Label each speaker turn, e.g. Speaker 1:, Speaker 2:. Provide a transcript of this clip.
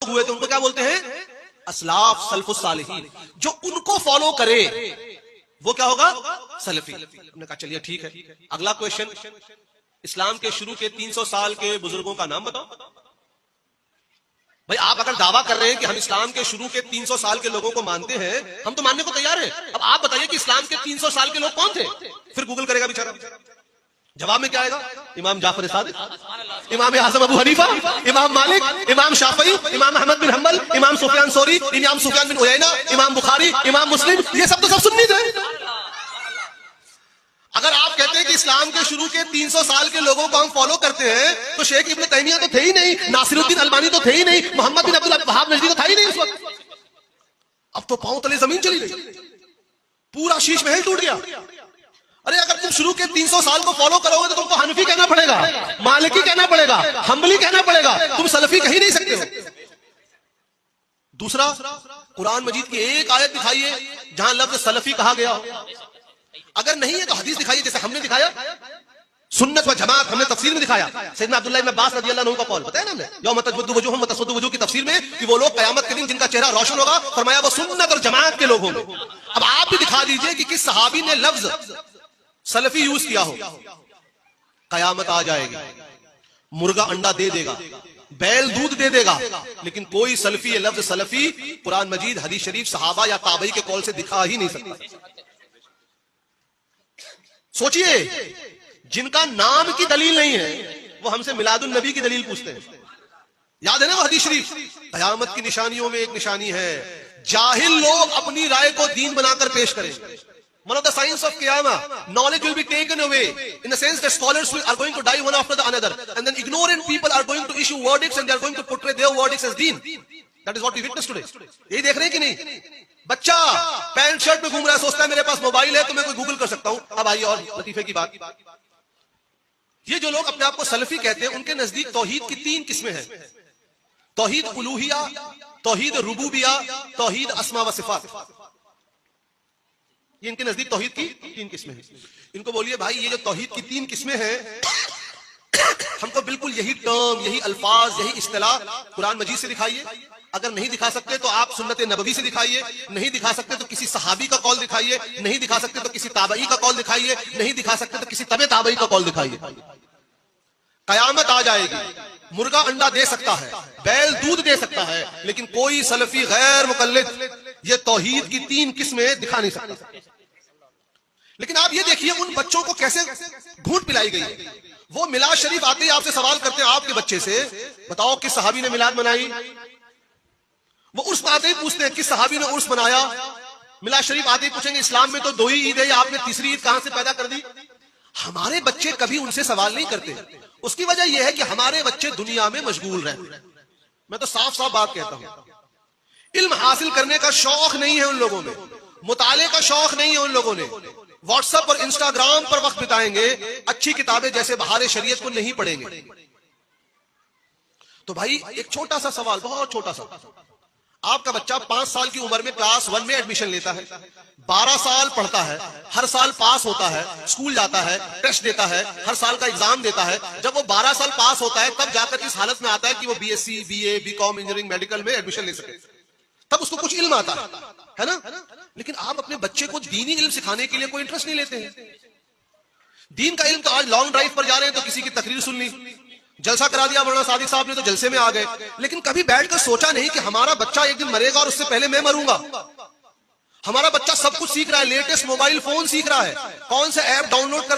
Speaker 1: लोग हुए थे उनको क्या बोलते हैं? असलाफ, सल्फुस सालिहीन। जो उनको फॉलो करे वो क्या होगा? सलफी। हमने कहा चलिए ठीक है। अगला क्वेश्चन, इस्लाम के शुरू के 300 साल के बुजुर्गों का नाम बताओ। भाई आप अगर दावा कर रहे हैं कि हम इस्लाम के शुरू के 300 साल के लोगों को मानते हैं, हम तो मानने को तैयार हैं। अब आप बताइए कि इस्लाम के 300 साल के लोग कौन थे? फिर गूगल करेगा बेचारा। जवाब में क्या आएगा? इमाम जाफर सादिक, इमाम आजम अबू हनीफा, इमाम मालिक, इमाम शाफई, इमाम अहमद बिन हम्बल, इमाम सुफियान सौरी, इमाम सुफियान बिन उयैना, इमाम बुखारी, इमाम मुस्लिम, ये सब तो सब सुन्नी थे। अगर आप कहते हैं कि इस्लाम के शुरू के 300 साल के लोगों को हम फॉलो करते हैं, तो शेख इब्न तैमिया तो थे ही नहीं, नासिरुद्दीन अलबानी तो थे ही नहीं, मोहम्मद बिन अब्दुल वहाब नजदी तो था ही नहीं उस वक्त। अब तो पांव तले जमीन चली गई, पूरा शीश महल टूट गया। अरे अगर तुम शुरू के 300 साल को फॉलो करोगे तो तुमको हनफी कहना पड़ेगा, मालिकी कहना पड़ेगा, हम्बली कहना पड़ेगा, तुम सलफी कह ही नहीं सकते हो। दूसरा, कुरान मजीद की एक आयत दिखाइए जहां लफ्ज सलफी कहा गया हो। अगर नहीं है तो हदीस दिखाइए, जैसे हमने दिखाया सुन्नत व जमात, हमने तफसीर में दिखाया। सैयदना अब्दुल्लाह इब्न अब्बास रज़ियल्लाहु अन्हु का कौल बताया ना हमने, यौम तस्वद्दु वजूहुम व तस्वद्दु वजूह की तफसीर में, कि वो लोग कयामत के दिन जिनका चेहरा रोशन होगा, फरमाया वो सुन्नत और जमात के लोग होंगे। अब आप भी दिखा दीजिए कि किस सहाबी ने लफ्ज सलफी यूज किया हो। कयामत आ जाएगी, मुर्गा अंडा दे देगा, बैल दूध दे देगा, लेकिन कोई सलफी ये लफ्ज सलफी कुरान मजीद, हदीस शरीफ, सहाबा या ताबई के कौल से दिखा ही नहीं सकता। सोचिए, जिनका नाम की दलील नहीं है वो हमसे मिलादुन नबी की दलील पूछते हैं। याद है ना वो हदीस शरीफ, कयामत की निशानियों में एक निशानी है, जाहिल लोग अपनी राय को दीन बनाकर पेश करें। One of the signs of Qiyamah, knowledge will be taken away in the sense that scholars are going to die one after the another, and then ignorant people are going to issue verdicts and they are going to portray their verdicts as deen. That is what we witness today. यही देख रहे हैं कि नहीं? बच्चा pant shirt में घूम रहा है, सोचता है मेरे पास मोबाइल है तो मैं कोई गूगल कर सकता हूं। अब आइए और लतीफे की बात, ये जो लोग अपने आप को सलफी कहते हैं, उनके नजदीक तौहीद की 3 किस्में हैं। तौहीद उलूहिया, तौहीद रुबूबिया, तौहीद अस्मा व सिफात। ये इनके नजदीक तौहीद की 3 किस्में हैं। इनको बोलिए भाई ये जो तौहीद की 3 किस्में हैं, हमको बिल्कुल यही टर्म, यही अल्फाज, यही इस्तिलाह कुरान मजीद से दिखाइए। अगर नहीं दिखा सकते तो आप सुन्नत नबवी से दिखाइए, नहीं दिखा सकते तो किसी सहाबी का कौल दिखाइए, नहीं दिखा सकते तो किसी ताबई का कौल दिखाइए, नहीं दिखा सकते तो किसी तबे ताबई का कौल दिखाइए। कयामत आ जाएगी, मुर्गा अंडा दे सकता है, बैल दूध दे सकता है, लेकिन कोई सलफी गैर मुकल्लिद ये तौहीद की 3 किस्में दिखा नहीं सकता। लेकिन आप ये देखिए उन बच्चों को कैसे घूंट पिलाई गई है। वो मिलाद शरीफ आते ही आपसे सवाल करते हैं आपके बच्चे से, बताओ किस सहाबी ने मिलाद मनाई। वो उर्स आते ही पूछते हैं किस सहाबी ने उर्स मनाया। मिलाद शरीफ आते ही पूछेंगे इस्लाम में तो 2 ही ईद है, या आपने तीसरी ईद कहां से पैदा कर दी। हमारे बच्चे कभी उनसे सवाल नहीं करते। उसकी वजह यह है कि हमारे बच्चे दुनिया में मशगूल रहते हैं। मैं तो साफ साफ बात कहता हूं, इल्म हासिल करने का शौक नहीं है उन लोगों में, मुताले का शौक नहीं है उन लोगों ने। व्हाट्सएप और इंस्टाग्राम पर वक्त बिताएंगे, अच्छी किताबें जैसे बहारे शरीयत को नहीं पढ़ेंगे। तो भाई एक छोटा सा सवाल, बहुत छोटा सा, आपका बच्चा 5 साल की उम्र में क्लास 1 में एडमिशन लेता है, 12 साल पढ़ता है, हर साल पास होता है, स्कूल जाता है, टेस्ट देता है, हर साल का एग्जाम देता है। जब वो 12 साल पास होता है तब जाकर इस हालत में आता है कि वो BSc, BA, BCom, engineering, medical में एडमिशन ले सके, तब उसको कुछ इल्म आता है ना। लेकिन आप अपने बच्चे को दीनी इल्म सिखाने के लिए कोई इंटरेस्ट नहीं लेते हैं। दीन का इल्म तो आज लॉन्ग ड्राइव पर जा रहे हैं तो किसी की तकरीर सुन ली, जलसा करा दिया वरना सादिक साहब ने तो जलसे में आ गए, लेकिन कभी बैठकर सोचा नहीं कि हमारा बच्चा एक दिन मरेगा और उससे पहले मैं मरूंगा। हमारा बच्चा सब कुछ सीख रहा है, लेटेस्ट मोबाइल फोन सीख रहा है, कौन सा ऐप डाउनलोड कर